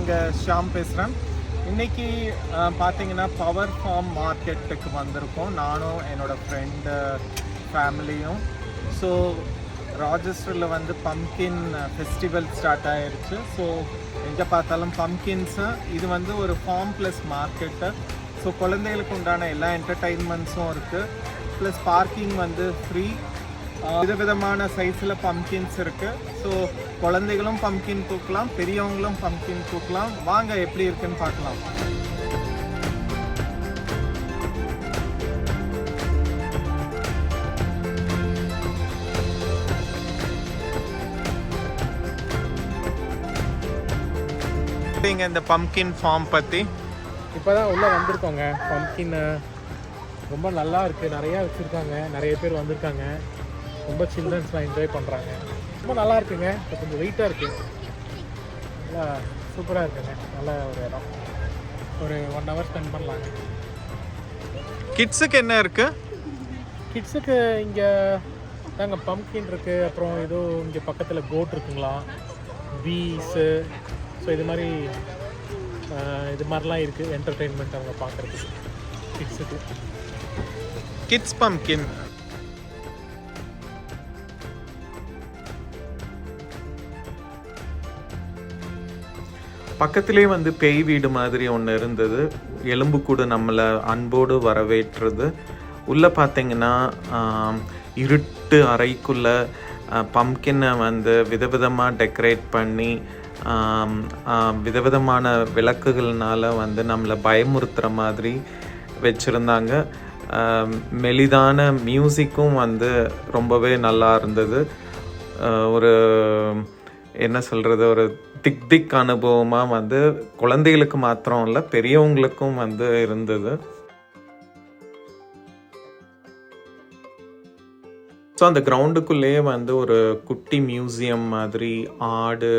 இங்கே ஷாம் பேசுகிறேன். இன்றைக்கி பார்த்தீங்கன்னா பவர் ஃபார்ம் மார்க்கெட்டுக்கு வந்திருக்கோம், நானும் என்னோடய ஃப்ரெண்டு ஃபேமிலியும். ஸோ ராஜஸ்டரில் வந்து பம்கின் ஃபெஸ்டிவல் ஸ்டார்ட் ஆகிடுச்சு. ஸோ எங்கே பார்த்தாலும் பம்கின்ஸு. இது வந்து ஒரு ஃபார்ம் ப்ளஸ் மார்க்கெட்டு. ஸோ குழந்தைகளுக்கு உண்டான எல்லா என்டர்டெயின்மெண்ட்ஸும் இருக்குது. ப்ளஸ் பார்க்கிங் வந்து ஃப்ரீ. விதவிதமான சைஸில் பம்கின்ஸ் இருக்குது. ஸோ குழந்தைகளும் பம்கின் தூக்கலாம், பெரியவங்களும் பம்கின் தூக்கலாம். வாங்க எப்படி இருக்குன்னு பார்க்கலாம். இந்த பம்கின் ஃபார்ம் பற்றி இப்போ தான் உள்ளே வந்திருக்கோங்க. பம்கின் ரொம்ப நல்லா இருக்குது, நிறையா வச்சுருக்காங்க, நிறைய பேர் வந்திருக்காங்க. ரொம்ப சில்ட்ரன்ஸ்லாம் என்ஜாய் பண்ணுறாங்க. ரொம்ப நல்லா இருக்குங்க. இப்போ கொஞ்சம் வெயிட்டாக இருக்குது, நல்லா சூப்பராக இருக்குங்க. நல்ல ஒரு இடம், ஒரு 1 hour ஸ்பெண்ட் பண்ணலாங்க. கிட்ஸுக்கு என்ன இருக்குது? கிட்ஸுக்கு இங்கே தாங்க பம்கின் இருக்குது. அப்புறம் ஏதோ இங்கே பக்கத்தில் கோட் இருக்குங்களா, பீஸு. ஸோ இது மாதிரிலாம் இருக்குது என்டர்டெயின்மெண்ட் அவங்க பார்க்குறதுக்கு கிட்ஸுக்கு. கிட்ஸ் பம்கின் பக்கத்திலே வந்து பேய் வீடு மாதிரி ஒன்று இருந்தது. எலும்பு கூட நம்மளை அன்போடு வரவேற்றுறது. உள்ளே பார்த்திங்கன்னா இருட்டு அறைக்குள்ளே பம்கினை வந்து விதவிதமாக டெக்கரேட் பண்ணி விதவிதமான விளக்குகள்னால வந்து நம்மளை பயமுறுத்துகிற மாதிரி வச்சுருந்தாங்க. மெலிதான மியூசிக்கும் வந்து ரொம்பவே நல்லா இருந்தது. ஒரு என்ன சொல்கிறது, ஒரு திக் அனுபவமாக வந்து குழந்தைகளுக்கு மாத்திரம் இல்லை, பெரியவங்களுக்கும் வந்து இருந்தது. ஸோ அந்த கிரவுண்டுக்குள்ளேயே வந்து ஒரு குட்டி மியூசியம் மாதிரி ஆடு,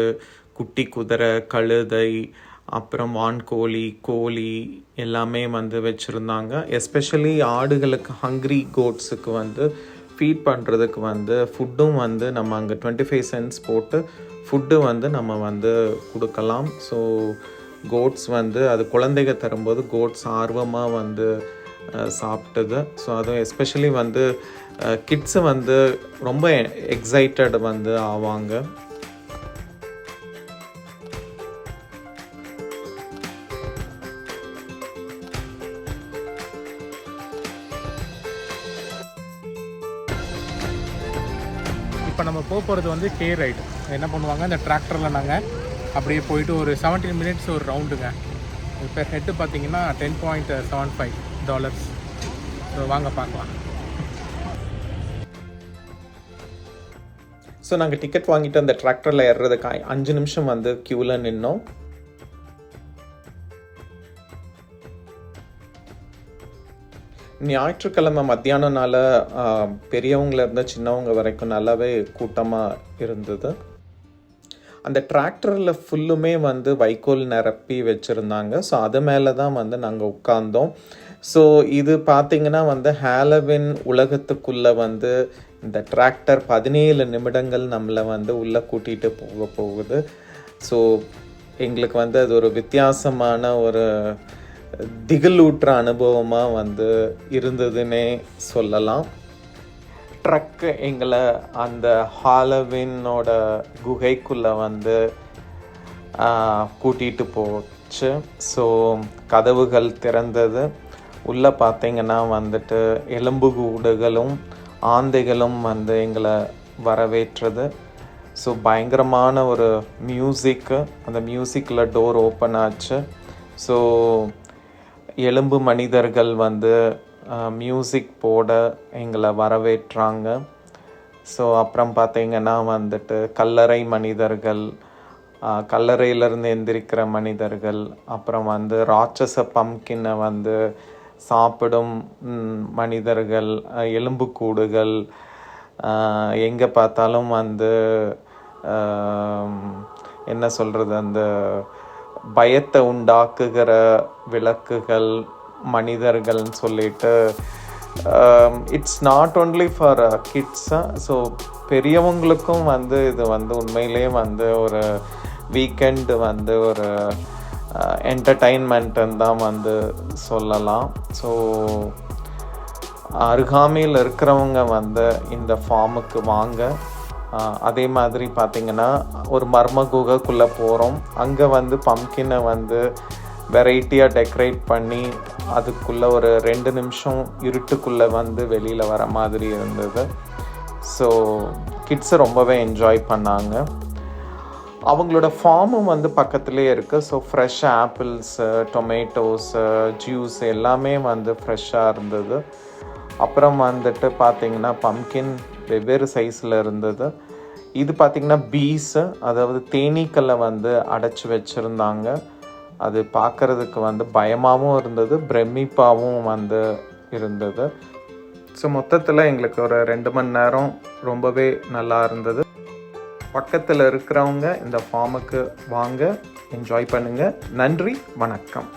குட்டி குதிரை, கழுதை, அப்புறம் வான்கோழி, கோழி எல்லாமே வந்து வச்சுருந்தாங்க. எஸ்பெஷலி ஆடுகளுக்கு, ஹங்க்ரி கோட்ஸுக்கு வந்து ஃபீட் பண்ணுறதுக்கு வந்து ஃபுட்டும் வந்து நம்ம அங்கே 25 cents போட்டு ஃபுட்டு வந்து நம்ம வந்து கொடுக்கலாம். ஸோ கோட்ஸ் வந்து அது குழந்தைங்க தரும்போது கோட்ஸ் ஆர்வமாக வந்து சாப்பிட்டது. ஸோ அதுவும் எஸ்பெஷலி வந்து கிட்ஸு வந்து ரொம்ப எக்ஸைட்டட் வந்து ஆவாங்க. இப்போ நம்ம போகிறது வந்து ஹே ரைடு. என்ன பண்ணுவாங்க, இந்த டிராக்டரில் நாங்கள் அப்படியே போயிட்டு ஒரு 17 minutes ஒரு ரவுண்டுங்க. இப்போ ஹெட்டு பார்த்தீங்கன்னா $10.75. ஸோ வாங்க பார்க்கலாம். ஸோ நாங்கள் டிக்கெட் வாங்கிட்டு அந்த டிராக்டரில் ஏறுறதுக்கு 5 நிமிஷம் வந்து க்யூவில் நின்னோம். ஞாயிற்றுக்கிழமை மத்தியானம்னால பெரியவங்கலேருந்து சின்னவங்க வரைக்கும் நல்லாவே கூட்டமாக இருந்தது. அந்த டிராக்டரில் ஃபுல்லுமே வந்து வைக்கோல் நிரப்பி வச்சுருந்தாங்க. ஸோ அது மேலே தான் வந்து நாங்கள் உட்கார்ந்தோம். ஸோ இது பார்த்திங்கன்னா வந்து ஹாலோவின் உலகத்துக்குள்ளே வந்து இந்த டிராக்டர் 17 நிமிடங்கள் நம்மளை வந்து உள்ளே கூட்டிகிட்டு போகுது. ஸோ எங்களுக்கு வந்து அது ஒரு வித்தியாசமான ஒரு திகிலூற்ற அனுபவமாக வந்து இருந்ததுன்னே சொல்லலாம். ட்ரக்கு எங்களை அந்த ஹாலோவினோட குகைக்குள்ளே வந்து கூட்டிகிட்டு போச்சு. ஸோ கதவுகள் திறந்தது. உள்ளே பார்த்திங்கன்னா வந்துட்டு எலும்புக்கூடுகளும் ஆந்தைகளும் வந்து எங்களை வரவேற்றது. ஸோ பயங்கரமான ஒரு மியூசிக்கு. அந்த மியூசிக்கில் டோர் ஓப்பன் ஆச்சு. ஸோ எலும்பு மனிதர்கள் வந்து மியூசிக் போட எங்களை வரவேற்றாங்க. ஸோ அப்புறம் பார்த்திங்கன்னா வந்துட்டு கல்லறை மனிதர்கள், கல்லறையிலேருந்து எந்திரிக்கிற மனிதர்கள், அப்புறம் வந்து ராட்சச பம்கினை வந்து சாப்பிடும் மனிதர்கள், எலும்புக்கூடுகள், எங்கே பார்த்தாலும் வந்து என்ன சொல்கிறது, அந்த பயத்தை உண்டாக்குகிற விளக்குகள், மனிதர்கள்னு சொல்லிட்டு இட்ஸ் நாட் ஒன்லி ஃபார் கிட்ஸா. ஸோ பெரியவங்களுக்கும் வந்து இது வந்து உண்மையிலே வந்து ஒரு வீக்கெண்டு வந்து ஒரு என்டர்டெயின்மெண்ட்டுன்னு தான் வந்து சொல்லலாம். ஸோ அருகாமையில் இருக்கிறவங்க வந்து இந்த ஃபார்முக்கு வாங்க. அதே மாதிரி பார்த்திங்கன்னா ஒரு மர்ம குகைக்குள்ளே போகிறோம். அங்கே வந்து பம்கினை வந்து வெரைட்டியாக டெக்கரேட் பண்ணி அதுக்குள்ளே ஒரு 2 நிமிஷம் இருட்டுக்குள்ளே வந்து வெளியில் வர மாதிரி இருந்தது. ஸோ கிட்ஸை ரொம்பவே என்ஜாய் பண்ணாங்க. அவங்களோட ஃபார்மும் வந்து பக்கத்துலேயே இருக்குது. So fresh apples, tomatoes, juice எல்லாமே வந்து ஃப்ரெஷ்ஷாக இருந்தது. அப்புறம் வந்துட்டு பார்த்திங்கன்னா பம்கின் வெவ்வேறு சைஸில் இருந்தது. இது பார்த்திங்கன்னா பீஸு, அதாவது தேனீக்களை வந்து அடைச்சி வச்சுருந்தாங்க. அது பார்க்குறதுக்கு வந்து பயமாகவும் இருந்தது, பிரமிப்பாகவும் வந்து இருந்தது. ஸோ மொத்தத்தில் எங்களுக்கு ஒரு 2 மணி நேரம் ரொம்பவே நல்லா இருந்தது. பக்கத்தில் இருக்கிறவங்க இந்த ஃபார்முக்கு வாங்க, என்ஜாய் பண்ணுங்கள். நன்றி, வணக்கம்.